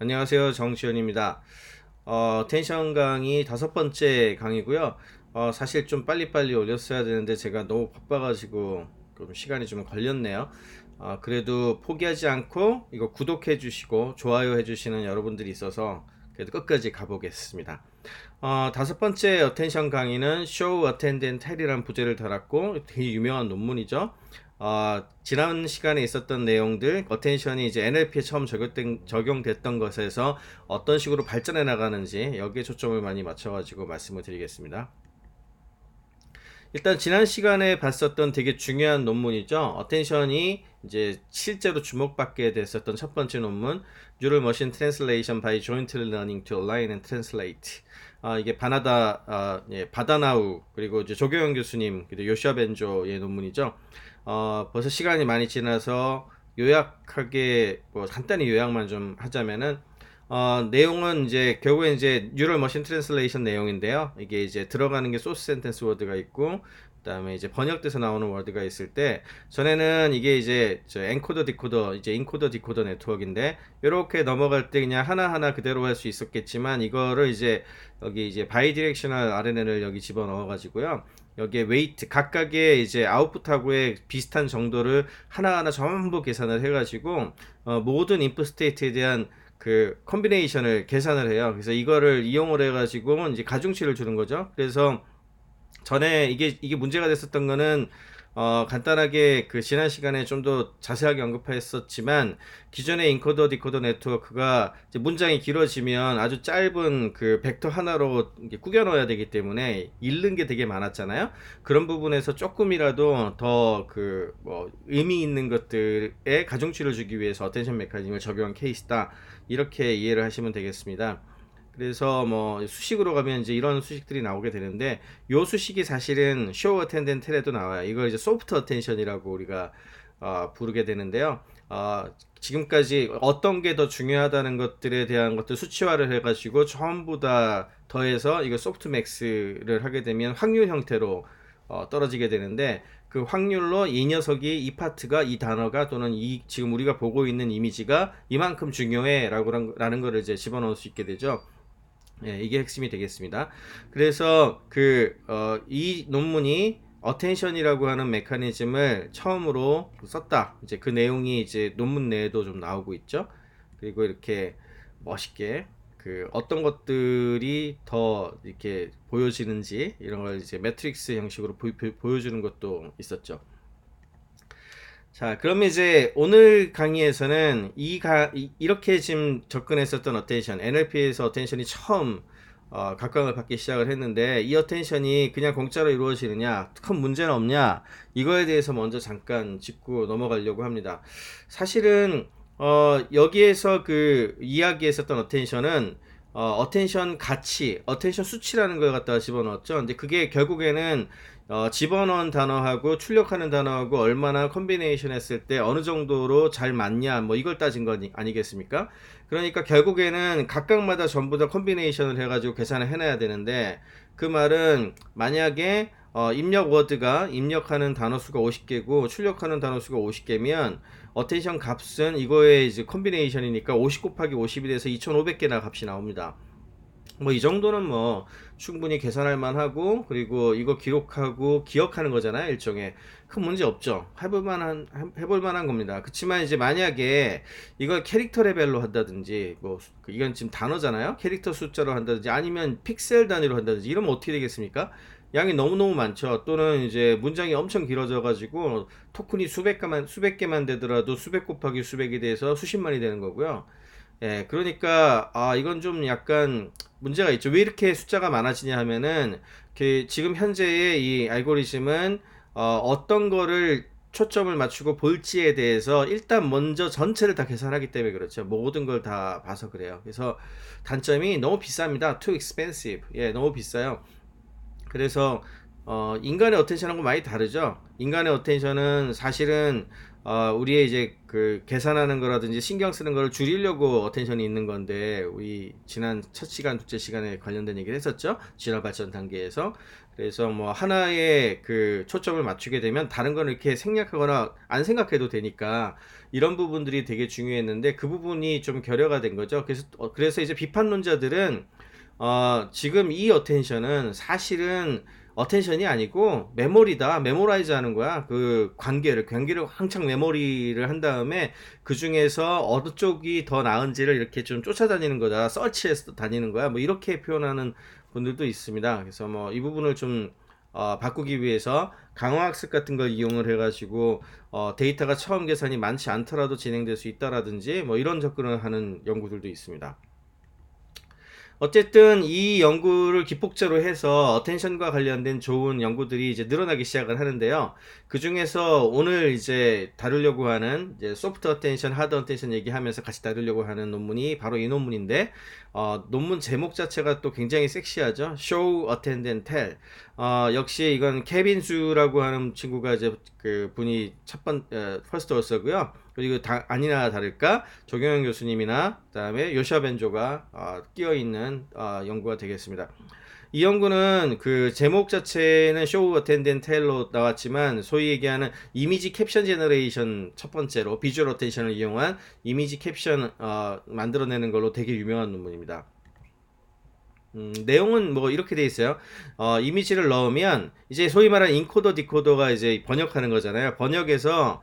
안녕하세요. 정지현입니다. 텐션 강의 5번째 강의고요. 사실 좀 빨리빨리 올렸어야 되는데 제가 너무 바빠가지고 좀 시간이 좀 걸렸네요. 그래도 포기하지 않고 이거 구독해 주시고 좋아요 해 주시는 여러분들이 있어서 그래도 끝까지 가보겠습니다. 5번째 어텐션 강의는 Show, Attend and Tell이라는 부제를 달았고 되게 유명한 논문이죠. 지난 시간에 있었던 내용들, 어텐션이 이제 NLP에 처음 적용됐던 것에서 어떤 식으로 발전해 나가는지 여기에 초점을 많이 맞춰가지고 말씀을 드리겠습니다. 일단 지난 시간에 봤었던 되게 중요한 논문이죠. 어텐션이 이제 실제로 주목받게 됐었던 첫 번째 논문, Neural Machine Translation by Jointly Learning to Align and Translate. 이게 바다나우 그리고 이제 조경영 교수님 그리고 요시아 벤조의 논문이죠. 벌써 시간이 많이 지나서 요약하게 뭐 간단히 요약만 좀 하자면은 내용은 이제 결국에 이제 뉴럴 머신 트랜슬레이션 내용인데요. 이게 이제 들어가는 게 소스 센텐스 워드가 있고 그다음에 이제 번역돼서 나오는 워드가 있을 때 전에는 이게 이제 저 엔코더 디코더 이제 인코더 디코더 네트워크인데 이렇게 넘어갈 때 그냥 하나하나 그대로 할 수 있었겠지만 이거를 이제 여기 이제 바이디렉셔널 RNN을 여기 집어넣어 가지고요. 여기에 웨이트 각각의 이제 아웃풋하고의 비슷한 정도를 하나하나 전부 계산을 해가지고 모든 인풋 스테이트에 대한 그 컨비네이션을 계산을 해요. 그래서 이거를 이용을 해가지고 이제 가중치를 주는 거죠. 그래서 전에 이게 문제가 됐었던 거는 간단하게 그 지난 시간에 좀 더 자세하게 언급했었지만 기존의 인코더 디코더 네트워크가 이제 문장이 길어지면 아주 짧은 그 벡터 하나로 꾸겨 넣어야 되기 때문에 잃는 게 되게 많았잖아요. 그런 부분에서 조금이라도 더 그 뭐 의미 있는 것들에 가중치를 주기 위해서 어텐션 메커니즘을 적용한 케이스다. 이렇게 이해를 하시면 되겠습니다. 그래서 뭐 수식으로 가면 이제 이런 수식들이 나오게 되는데 요 수식이 사실은 show attendant 텔에도 나와요. 이걸 이제 soft attention이라고 우리가 부르게 되는데요. 지금까지 어떤 게 더 중요하다는 것들에 대한 것들 수치화를 해가지고 전부 다 더해서 이거 소프트맥스를 하게 되면 확률 형태로 떨어지게 되는데 그 확률로 이 녀석이 이 파트가 이 단어가 또는 이 지금 우리가 보고 있는 이미지가 이만큼 중요해라고 라는 거를 이제 집어넣을 수 있게 되죠. 예, 이게 핵심이 되겠습니다. 그래서 이 논문이 어텐션이라고 하는 메커니즘을 처음으로 썼다. 이제 그 내용이 이제 논문 내에도 좀 나오고 있죠. 그리고 이렇게 멋있게 그 어떤 것들이 더 이렇게 보여지는지 이런 걸 이제 매트릭스 형식으로 보여주는 것도 있었죠. 자, 그러면 이제 오늘 강의에서는 이렇게 지금 접근했었던 어텐션, NLP에서 어텐션이 처음 각광을 받기 시작을 했는데 이 어텐션이 그냥 공짜로 이루어지느냐, 큰 문제는 없냐, 이거에 대해서 먼저 잠깐 짚고 넘어가려고 합니다. 사실은 여기에서 그 이야기했었던 어텐션은 어텐션 가치, 어텐션 수치라는 걸 갖다가 집어넣었죠. 근데 그게 결국에는 집어넣은 단어하고 출력하는 단어하고 얼마나 컨비네이션 했을 때 어느 정도로 잘 맞냐 뭐 이걸 따진 거 아니겠습니까? 그러니까 결국에는 각각마다 전부 다 컨비네이션을 해가지고 계산을 해놔야 되는데 그 말은 만약에 입력 워드가 입력하는 단어 수가 50개고 출력하는 단어 수가 50개면 어텐션 값은 이거의 이제 컨비네이션이니까 50 곱하기 50이 돼서 2500개나 값이 나옵니다. 뭐 이 정도는 뭐 충분히 계산할 만하고 그리고 이거 기록하고 기억하는 거잖아요. 일종의 큰 문제 없죠. 해볼 만한 겁니다. 그렇지만 이제 만약에 이걸 캐릭터 레벨로 한다든지 뭐 이건 지금 단어잖아요. 캐릭터 숫자로 한다든지 아니면 픽셀 단위로 한다든지 이러면 어떻게 되겠습니까? 양이 너무너무 많죠. 또는 이제 문장이 엄청 길어져 가지고 토큰이 수백 개만 되더라도 수백 곱하기 수백이 돼서 수십만이 되는 거고요. 예, 그러니까 이건 좀 약간 문제가 있죠. 왜 이렇게 숫자가 많아지냐 하면은 지금 현재의 이 알고리즘은 어떤 거를 초점을 맞추고 볼지에 대해서 일단 먼저 전체를 다 계산하기 때문에 그렇죠. 모든 걸 다 봐서 그래요. 그래서 단점이 너무 비쌉니다. Too expensive. 예, 너무 비싸요. 그래서 인간의 어텐션하고 많이 다르죠. 인간의 어텐션은 사실은 우리의 이제 그 계산하는 거라든지 신경 쓰는 거를 줄이려고 어텐션이 있는 건데, 우리 지난 첫 시간, 둘째 시간에 관련된 얘기를 했었죠. 진화 발전 단계에서. 그래서 뭐 하나의 그 초점을 맞추게 되면 다른 거는 이렇게 생략하거나 안 생각해도 되니까 이런 부분들이 되게 중요했는데, 그 부분이 좀 결여가 된 거죠. 그래서 이제 비판론자들은 지금 이 어텐션은 사실은 어텐션이 아니고 메모리다. 메모라이즈 하는 거야. 그 관계를 왕창 메모리를 한 다음에 그 중에서 어느 쪽이 더 나은지를 이렇게 좀 쫓아다니는 거다. 서치해서 다니는 거야. 뭐 이렇게 표현하는 분들도 있습니다. 그래서 뭐 이 부분을 좀 바꾸기 위해서 강화학습 같은 걸 이용을 해가지고 데이터가 처음 계산이 많지 않더라도 진행될 수 있다라든지 뭐 이런 접근을 하는 연구들도 있습니다. 어쨌든 이 연구를 기폭제로 해서 어텐션과 관련된 좋은 연구들이 이제 늘어나기 시작을 하는데요. 그 중에서 오늘 이제 다루려고 하는 이제 소프트 어텐션, 하드 어텐션 얘기하면서 같이 다루려고 하는 논문이 바로 이 논문인데, 논문 제목 자체가 또 굉장히 섹시하죠. Show, Attend and Tell. 역시 이건 케빈 수라고 하는 친구가 이제 그 분이 퍼스트 어서고요. 그리고 아니나 다를까 조경현 교수님이나 그다음에 요샤 벤조가 끼어 있는 연구가 되겠습니다. 이 연구는 그 제목 자체는 쇼 어텐덴 텔로 나왔지만 소위 얘기하는 이미지 캡션 제너레이션 첫 번째로 비주얼 어텐션을 이용한 이미지 캡션 만들어내는 걸로 되게 유명한 논문입니다. 내용은 뭐 이렇게 돼 있어요. 이미지를 넣으면 이제 소위 말하는 인코더 디코더가 이제 번역하는 거잖아요. 번역에서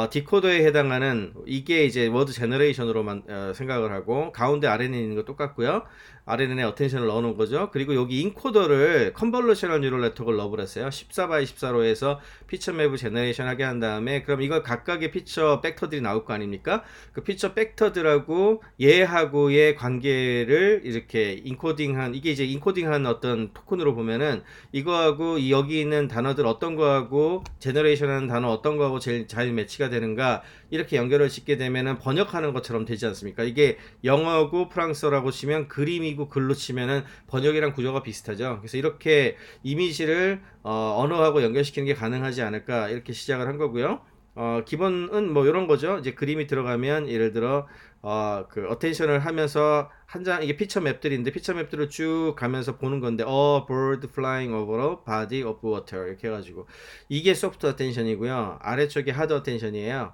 디코더에 해당하는 이게 이제 워드 제너레이션으로만 생각을 하고, 가운데 RNA 있는 거 똑같고요. RNN에 어텐션을 넣어놓은 거죠. 그리고 여기 인코더를 컨볼루셔널 뉴럴 네트워크를 넣어버렸어요. 14x14로 해서 피처 맵을 제너레이션 하게 한 다음에, 그럼 이걸 각각의 피처 벡터들이 나올 거 아닙니까? 그 피처 벡터들하고 얘하고의 관계를 이렇게 인코딩한, 이게 이제 인코딩한 어떤 토큰으로 보면은 이거하고 여기 있는 단어들 어떤 거하고 제너레이션하는 단어 어떤 거하고 제일 잘 매치가 되는가, 이렇게 연결을 짓게 되면은 번역하는 것처럼 되지 않습니까? 이게 영어고 프랑스어라고 치면 그림이고 글로 치면은 번역이랑 구조가 비슷하죠. 그래서 이렇게 이미지를 언어하고 연결시키는 게 가능하지 않을까, 이렇게 시작을 한 거고요. 기본은 뭐 이런 거죠. 이제 그림이 들어가면 예를 들어 그 어텐션을 하면서 한 장, 이게 피처 맵들인데 피처 맵들을 쭉 가면서 보는 건데, bird flying over a body of water 이렇게 해가지고, 이게 소프트 어텐션이고요. 아래쪽이 하드 어텐션이에요.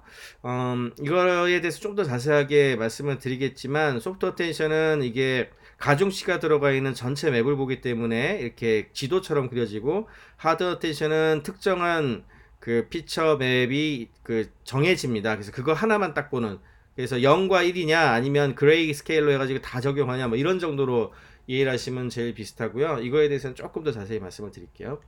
이거에 대해서 좀 더 자세하게 말씀을 드리겠지만, 소프트 어텐션은 이게 가중치가 들어가 있는 전체 맵을 보기 때문에 이렇게 지도처럼 그려지고, 하드 어텐션은 특정한 그 피처 맵이 그 정해집니다. 그래서 그거 하나만 딱 보는, 그래서 0과 1이냐 아니면 그레이 스케일로 해가지고 다 적용하냐 뭐 이런 정도로 이해를 하시면 제일 비슷하고요. 이거에 대해서는 조금 더 자세히 말씀을 드릴게요.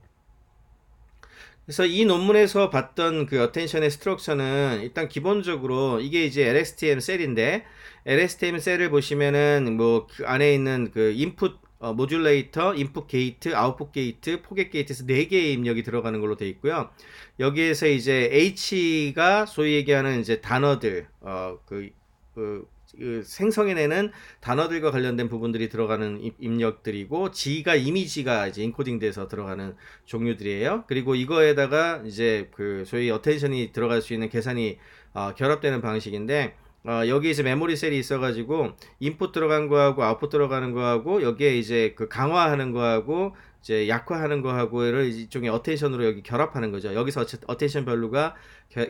그래서 이 논문에서 봤던 그 어텐션의 스트럭처는 일단 기본적으로 이게 이제 LSTM 셀인데, LSTM 셀을 보시면은 뭐 그 안에 있는 그 인풋 모듈레이터, 인풋 게이트, 아웃풋 게이트, 포겟 게이트에서 4개의 입력이 들어가는 걸로 되어 있고요. 여기에서 이제 H가 소위 얘기하는 이제 단어들, 그 생성해내는 단어들과 관련된 부분들이 들어가는 입력들이고, G가 이미지가 이제 인코딩돼서 들어가는 종류들이에요. 그리고 이거에다가 이제 그 소위 어텐션이 들어갈 수 있는 계산이 결합되는 방식인데, 여기 이제 메모리 셀이 있어가지고 인풋 들어간 거하고 아웃풋 들어가는 거하고 여기에 이제 그 강화하는 거하고 이제 약화하는 거하고를 이쪽에 어텐션으로 여기 결합하는 거죠. 여기서 어텐션 밸류가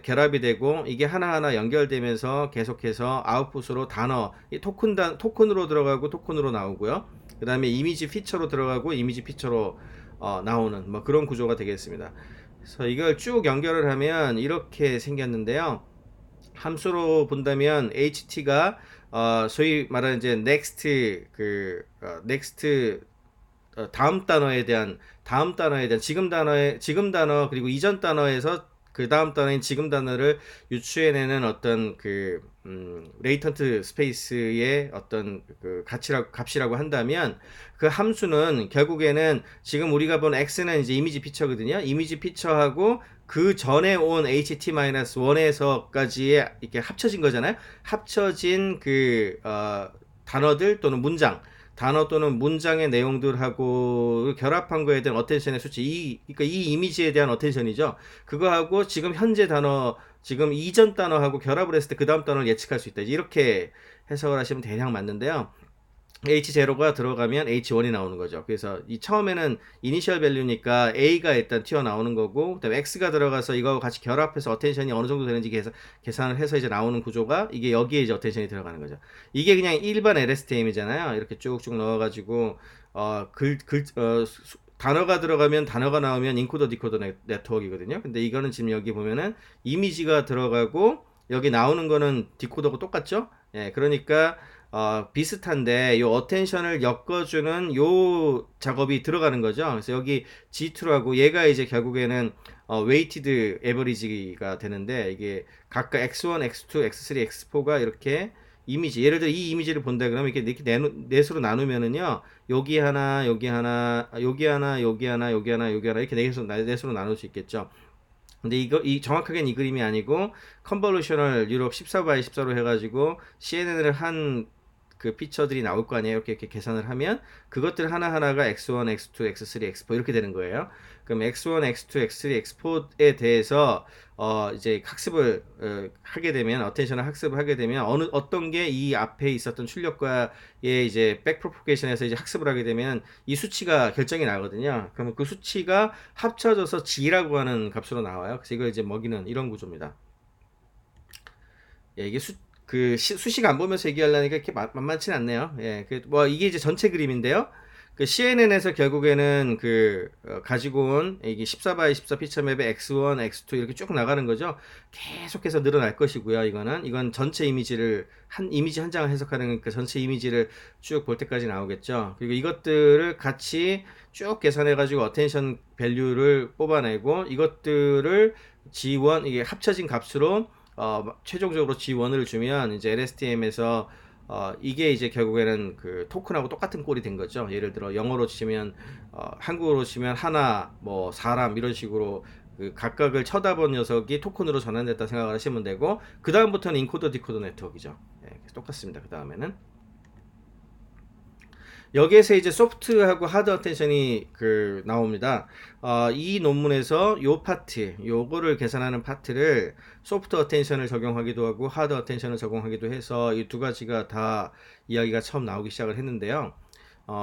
결합이 되고, 이게 하나하나 연결되면서 계속해서 아웃풋으로 단어, 토큰으로 들어가고 토큰으로 나오고요. 그 다음에 이미지 피처로 들어가고 이미지 피처로 나오는 뭐 그런 구조가 되겠습니다. 그래서 이걸 쭉 연결을 하면 이렇게 생겼는데요. 함수로 본다면 ht가 소위 말하는 이제 next 다음 단어에 대한 지금 단어 그리고 이전 단어에서 그 다음 단어인 지금 단어를 유추해내는 어떤 그 레이턴트 스페이스의 어떤 그 값이라고 한다면, 그 함수는 결국에는 지금 우리가 본 x는 이제 이미지 피처거든요. 이미지 피처하고 그 전에 온 ht-1에서까지의 이렇게 합쳐진 거잖아요. 합쳐진 그 단어들 또는 단어 또는 문장의 내용들하고 결합한 거에 대한 어텐션의 수치, 그러니까 이 이미지에 대한 어텐션이죠. 그거하고 지금 현재 단어 지금 이전 단어하고 결합을 했을 때 그 다음 단어를 예측할 수 있다. 이렇게 해석을 하시면 대략 맞는데요. H0가 들어가면 H1이 나오는 거죠. 그래서 이 처음에는 이니셜 밸류니까 A가 일단 튀어나오는 거고, 그다음에 X가 들어가서 이거하고 같이 결합해서 어텐션이 어느 정도 되는지 계산을 해서 이제 나오는 구조가 이게 여기에 이제 어텐션이 들어가는 거죠. 이게 그냥 일반 LSTM이잖아요. 이렇게 쭉쭉 넣어가지고 단어가 들어가면 단어가 나오면 인코더 디코더 네트워크이거든요. 근데 이거는 지금 여기 보면은 이미지가 들어가고 여기 나오는 거는 디코더고 똑같죠? 예, 그러니까 비슷한데 요 어텐션을 엮어주는 요 작업이 들어가는 거죠. 그래서 여기 G2라고 얘가 이제 결국에는 웨이티드 에버리지가 되는데 이게 각각 X1, X2, X3, X4가 이렇게 이미지 예를 들어 이 이미지를 본다 그러면 이렇게 넷으로 나누면은요 여기 하나 여기 하나 여기 하나 여기 하나 여기 하나 여기 하나 이렇게 넷으로 나눌 수 있겠죠. 근데 이 정확하게는 이 그림이 아니고 컨볼루셔널 유럽 14 by 14로 해가지고 CNN을 한 그 피처들이 나올 거 아니에요. 이렇게 계산을 하면 그것들 하나하나가 X1, X2, X3, X4 이렇게 되는 거예요. 그럼 X1, X2, X3, X4에 대해서 이제 학습을 하게 되면 어텐션을 학습을 하게 되면 어떤 게 이 앞에 있었던 출력과의 이제 백 프로포게이션에서 이제 학습을 하게 되면 이 수치가 결정이 나거든요. 그러면 그 수치가 합쳐져서 G라고 하는 값으로 나와요. 그래서 이걸 이제 먹이는 이런 구조입니다. 예, 이게 수식 안 보면서 얘기하려니까 이렇게 만만치 않네요. 예, 뭐 이게 이제 전체 그림인데요. 그 CNN에서 결국에는 가지고 온 이게 14 by 14 피처 맵의 X1, X2 이렇게 쭉 나가는 거죠. 계속해서 늘어날 것이고요. 이건 전체 이미지를 이미지 한 장을 해석하는 그 전체 이미지를 쭉 볼 때까지 나오겠죠. 그리고 이것들을 같이 쭉 계산해 가지고 어텐션 밸류를 뽑아내고 이것들을 G1 이게 합쳐진 값으로 최종적으로 G1을 주면 이제 LSTM에서 이게 이제 결국에는 그 토큰하고 똑같은 꼴이 된 거죠. 예를 들어 영어로 치면 한국어로 치면 하나 뭐 사람 이런 식으로 그 각각을 쳐다본 녀석이 토큰으로 전환됐다 생각을 하시면 되고 그 다음부터는 인코더 디코더 네트워크이죠. 예, 똑같습니다. 그 다음에는 여기에서 이제 소프트하고 하드 어텐션이 나옵니다. 이 논문에서 요 파트, 요거를 계산하는 파트를 소프트 어텐션을 적용하기도 하고 하드 어텐션을 적용하기도 해서 이 두 가지가 다 이야기가 처음 나오기 시작을 했는데요.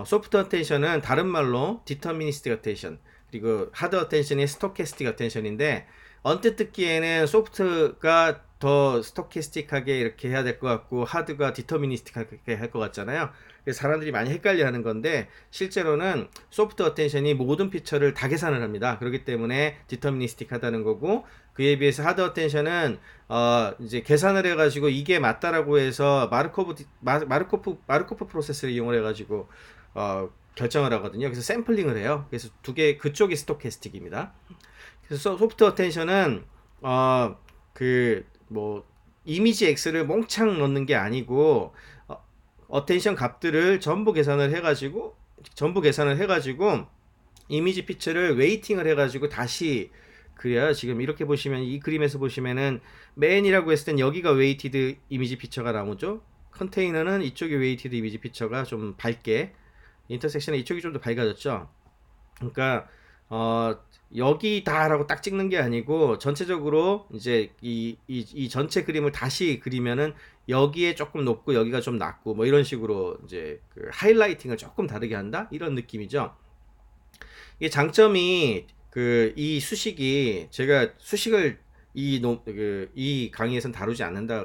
소프트 어텐션은 다른 말로 디터미니스틱 어텐션, 그리고 하드 어텐션이 스토캐스틱 어텐션인데 언뜻 듣기에는 소프트가 더 스토캐스틱하게 이렇게 해야 될 것 같고 하드가 디터미니스틱하게 할 것 같잖아요. 그래서 사람들이 많이 헷갈려 하는 건데 실제로는 소프트 어텐션이 모든 피처를 다 계산을 합니다. 그렇기 때문에 디터미니스틱하다는 거고 그에 비해서 하드 어텐션은 이제 계산을 해가지고 이게 맞다라고 해서 마르코프 프로세스를 이용을 해가지고 결정을 하거든요. 그래서 샘플링을 해요. 그래서 그쪽이 스토캐스틱입니다. 그래서 소프트 어텐션은 뭐 이미지 X를 몽창 넣는 게 아니고 어텐션 값들을 전부 계산을 해가지고 이미지 피처를 웨이팅을 해가지고 다시 그래야 지금 이렇게 보시면 이 그림에서 보시면은 맨이라고 했을 땐 여기가 웨이티드 이미지 피처가 나오죠. 컨테이너는 이쪽이 웨이티드 이미지 피처가 좀 밝게 인터섹션은 이쪽이 좀 더 밝아졌죠. 그러니까 여기다라고 딱 찍는 게 아니고 전체적으로 이제 이 전체 그림을 다시 그리면은 여기에 조금 높고 여기가 좀 낮고 뭐 이런 식으로 이제 하이라이팅을 조금 다르게 한다 이런 느낌이죠. 이게 장점이 이 수식이 제가 수식을 이 강의에선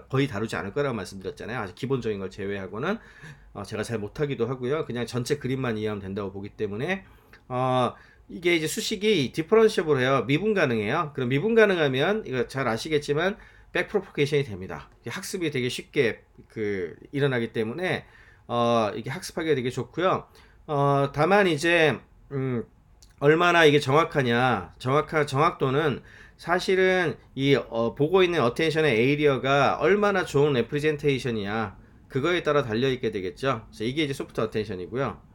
거의 다루지 않을 거라고 말씀드렸잖아요. 아주 기본적인 걸 제외하고는 제가 잘 못하기도 하고요. 그냥 전체 그림만 이해하면 된다고 보기 때문에 이게 이제 수식이 디퍼런시able 해요. 미분 가능해요. 그럼 미분 가능하면 이거 잘 아시겠지만 백 프로포게이션이 됩니다. 학습이 되게 쉽게 일어나기 때문에 이게 학습하기가 되게 좋고요. 다만 이제 얼마나 이게 정확하냐, 정확도는 사실은 이 보고 있는 어텐션의 에이리어가 얼마나 좋은 레프리젠테이션이야 그거에 따라 달려 있게 되겠죠. 그래서 이게 이제 소프트 어텐션이고요.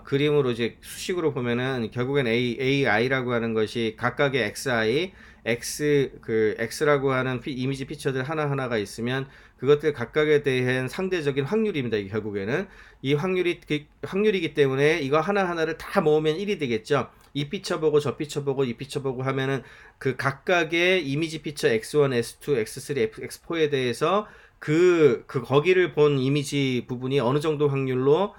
그림으로 이제 수식으로 보면은 결국엔 AI라고 하는 것이 각각의 XI, X라고 하는 이미지 피처들 하나하나가 있으면 그것들 각각에 대한 상대적인 확률입니다. 이게 결국에는 이 확률이기 때문에 이거 하나하나를 다 모으면 1이 되겠죠. 이 피처 보고 저 피처 보고 이 피처 보고 하면은 그 각각의 이미지 피처 X1, S2, X3, X4에 대해서 거기를 본 이미지 부분이 어느 정도 확률로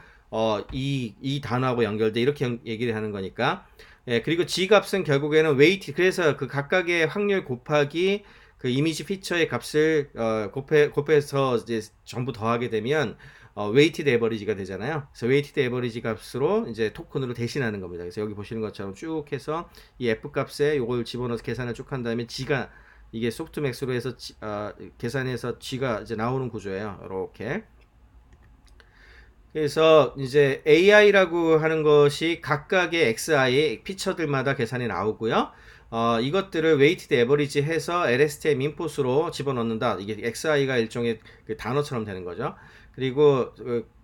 이 단어하고 연결돼 이렇게 얘기를 하는 거니까. 예, 그리고 G 값은 결국에는 웨이트, 그래서 그 각각의 확률 곱하기 그 이미지 피처의 값을 곱해서 이제 전부 더하게 되면 웨이티드 에버리지가 되잖아요. 그래서 웨이티드 에버리지 값으로 이제 토큰으로 대신하는 겁니다. 그래서 여기 보시는 것처럼 쭉 해서 이 F 값에 요걸 집어넣어서 계산을 쭉 한 다음에 G가 이게 소프트맥스로 해서 계산해서 G가 이제 나오는 구조예요. 이렇게. 그래서 이제 AI라고 하는 것이 각각의 XI 피처들마다 계산이 나오고요. 이것들을 웨이티드 에버리지 해서 LSTM 인풋으로 집어넣는다. 이게 XI가 일종의 그 단어처럼 되는 거죠. 그리고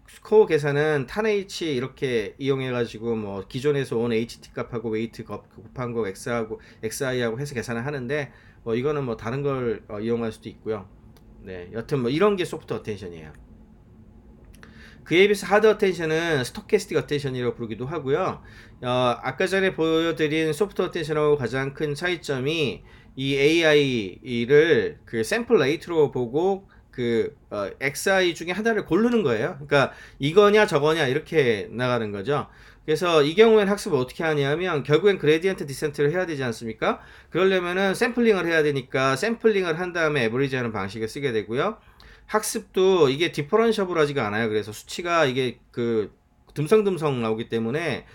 스코어 계산은 탄H 이렇게 이용해 가지고 뭐 기존에서 온 HT 값하고 웨이트 곱한 거 X하고 XI하고 해서 계산을 하는데 뭐 이거는 뭐 다른 걸 이용할 수도 있고요. 네, 여튼 뭐 이런 게 소프트 어텐션이에요. 그에 비해서 하드 어텐션은 스토캐스틱 어텐션이라고 부르기도 하고요. 아까 전에 보여드린 소프트 어텐션하고 가장 큰 차이점이 이 AI를 그 샘플 레이트로 보고 XI 중에 하나를 고르는 거예요. 그러니까 이거냐 저거냐 이렇게 나가는 거죠. 그래서 이 경우에는 학습을 어떻게 하냐면 결국엔 그레디언트 디센트를 해야 되지 않습니까? 그러려면은 샘플링을 해야 되니까 샘플링을 한 다음에 에버리지 하는 방식을 쓰게 되고요. 학습도 이게 디퍼런셔블하지가 않아요. 그래서 수치가 이게 듬성듬성 나오기 때문에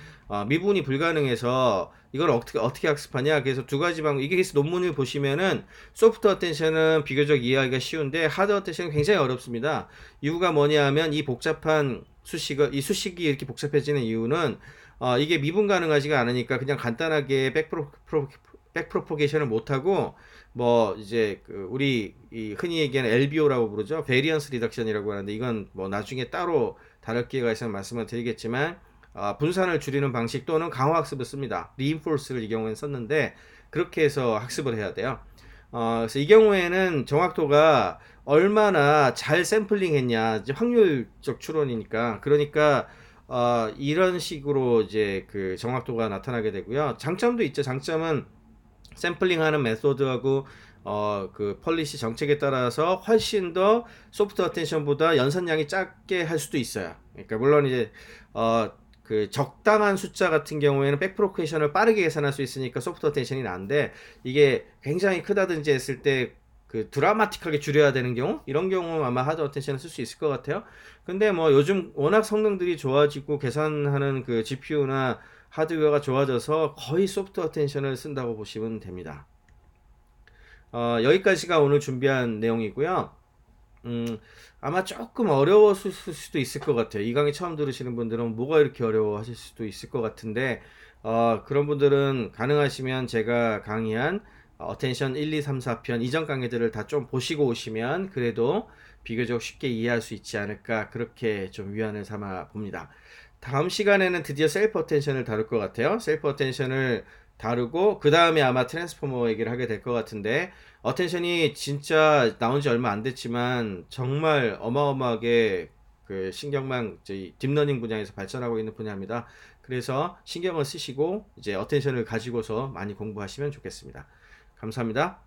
미분이 불가능해서 이걸 어떻게 학습하냐. 그래서 두 가지 방법. 이게 논문을 보시면은 소프트 어텐션은 비교적 이해하기가 쉬운데 하드 어텐션은 굉장히 어렵습니다. 이유가 뭐냐면 이 복잡한 이 수식이 이렇게 복잡해지는 이유는 이게 미분 가능하지가 않으니까 그냥 간단하게 백프로포게이션을 못하고 뭐 이제 우리 흔히 얘기하는 LBO라고 부르죠. 베리언스 리덕션이라고 하는데 이건 뭐 나중에 따로 다룰 기회가 있으면 말씀을 드리겠지만 분산을 줄이는 방식 또는 강화학습을 씁니다. 리인포스를 이 경우에는 썼는데 그렇게 해서 학습을 해야 돼요. 그래서 이 경우에는 정확도가 얼마나 잘 샘플링 했냐, 이제 확률적 추론이니까. 그러니까 이런 식으로 이제 그 정확도가 나타나게 되고요. 장점도 있죠. 장점은 샘플링하는 메소드하고 펄리시 정책에 따라서 훨씬 더 소프트 어텐션보다 연산량이 작게 할 수도 있어요. 그러니까 물론 이제 적당한 숫자 같은 경우에는 백프로케이션을 빠르게 계산할 수 있으니까 소프트 어텐션이 나은데 이게 굉장히 크다든지 했을 때 드라마틱하게 줄여야 되는 경우 이런 경우 아마 하드 어텐션을 쓸 수 있을 것 같아요. 근데 뭐 요즘 워낙 성능들이 좋아지고 계산하는 GPU나 하드웨어가 좋아져서 거의 소프트 어텐션을 쓴다고 보시면 됩니다. 여기까지가 오늘 준비한 내용이고요. 아마 조금 어려웠을 수도 있을 것 같아요. 이 강의 처음 들으시는 분들은 뭐가 이렇게 어려워 하실 수도 있을 것 같은데 그런 분들은 가능하시면 제가 강의한 어텐션 1, 2, 3, 4편 이전 강의들을 다 좀 보시고 오시면 그래도 비교적 쉽게 이해할 수 있지 않을까 그렇게 좀 위안을 삼아 봅니다. 다음 시간에는 드디어 셀프 어텐션을 다룰 것 같아요. 셀프 어텐션을 다루고 그 다음에 아마 트랜스포머 얘기를 하게 될 것 같은데 어텐션이 진짜 나온 지 얼마 안 됐지만 정말 어마어마하게 신경망 딥러닝 분야에서 발전하고 있는 분야입니다. 그래서 신경을 쓰시고 이제 어텐션을 가지고서 많이 공부하시면 좋겠습니다. 감사합니다.